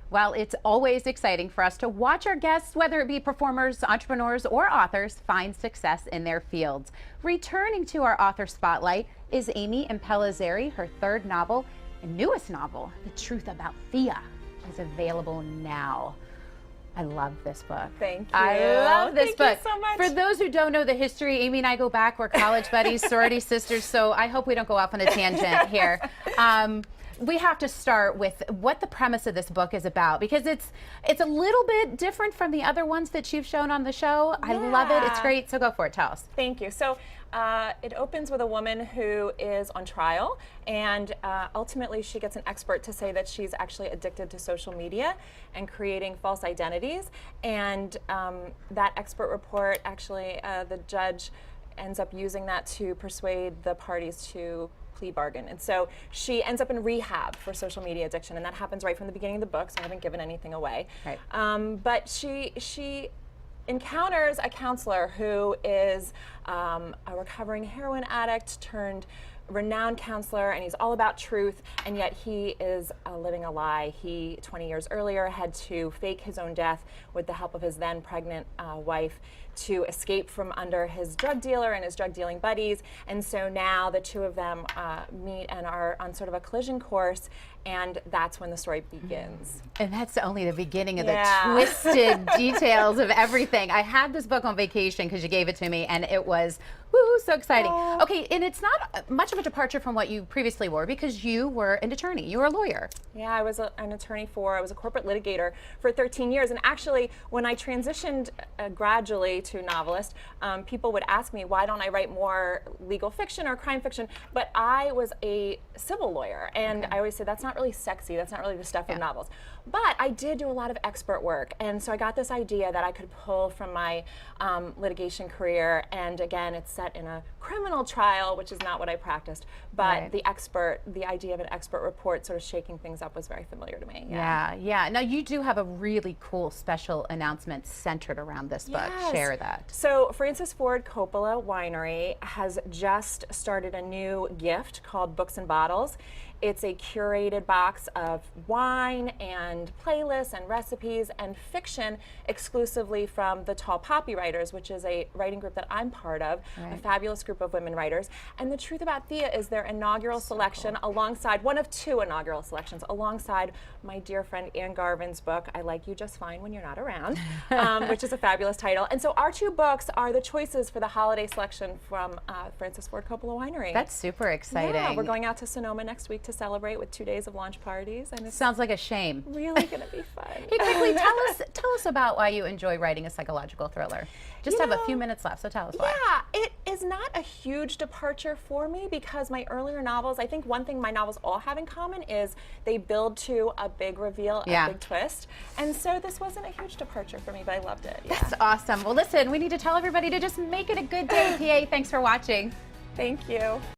Well, it's always exciting for us to watch our guests, whether it be performers, entrepreneurs, or authors, find success in their fields. Returning to our author spotlight is Amy Impellizzeri. Her third novel and newest novel, The Truth About Thea, is available now. I love this book. Thank you. I love this book. Thank you so much. For those who don't know the history, Amy and I go back. We're college buddies, sorority sisters, so I hope we don't go off on a tangent here. We have to start with what the premise of this book is about, because it's a little bit different from the other ones that you've shown on the show. I love it. It's great. So go for it. Tell us. Thank you. So it opens with a woman who is on trial, and ultimately she gets an expert to say that she's actually addicted to social media and creating false identities. And that expert report, actually, the judge ends up using that to persuade the parties to plea bargain. And so she ends up in rehab for social media addiction, and that happens right from the beginning of the book, so I haven't given anything away. Right. But she encounters a counselor who is a recovering heroin addict turned renowned counselor, and he's all about truth, and yet he is living a lie. He, 20 years earlier, had to fake his own death with the help of his then pregnant wife to escape from under his drug dealer and his drug dealing buddies. And so now the two of them meet and are on sort of a collision course, and that's when the story begins. And that's only the beginning of the twisted details of everything. I had this book on vacation because you gave it to me, and it was woo, so exciting. Okay, and it's not much of a departure from what you previously were, because you were an attorney. You were a lawyer. Yeah, I was an attorney I was a corporate litigator for 13 years. And actually, when I transitioned gradually to novelist, people would ask me, why don't I write more legal fiction or crime fiction? But I was a civil lawyer, and I always say that's not really sexy. That's not really the stuff of novels. But I did do a lot of expert work, and so I got this idea that I could pull from my litigation career. And again, it's set in a criminal trial, which is not what I practiced. But the idea of an expert report sort of shaking things up was very familiar to me. Yeah. Now you do have a really cool special announcement centered around this book. Share that. So Francis Ford Coppola Winery has just started a new gift called Books and Bottles. It's a curated box of wine and playlists and recipes and fiction exclusively from the Tall Poppy Writers, which is a writing group that I'm part of, a fabulous group of women writers. And The Truth About Thea is their inaugural selection, alongside one of two inaugural selections, alongside my dear friend Anne Garvin's book, I Like You Just Fine When You're Not Around, which is a fabulous title. And so our two books are the choices for the holiday selection from Francis Ford Coppola Winery. That's super exciting. Yeah, we're going out to Sonoma next week to celebrate with 2 days of launch parties, and it sounds like a shame. Really going to be fun. Hey, quickly tell us about why you enjoy writing a psychological thriller. Just have a few minutes left, so tell us why. Yeah, it is not a huge departure for me, because my earlier novels, I think one thing my novels all have in common is they build to a big reveal, a big twist. And so this wasn't a huge departure for me, but I loved it. That's awesome. Well, listen, we need to tell everybody to just make it a good day. PA, thanks for watching. Thank you.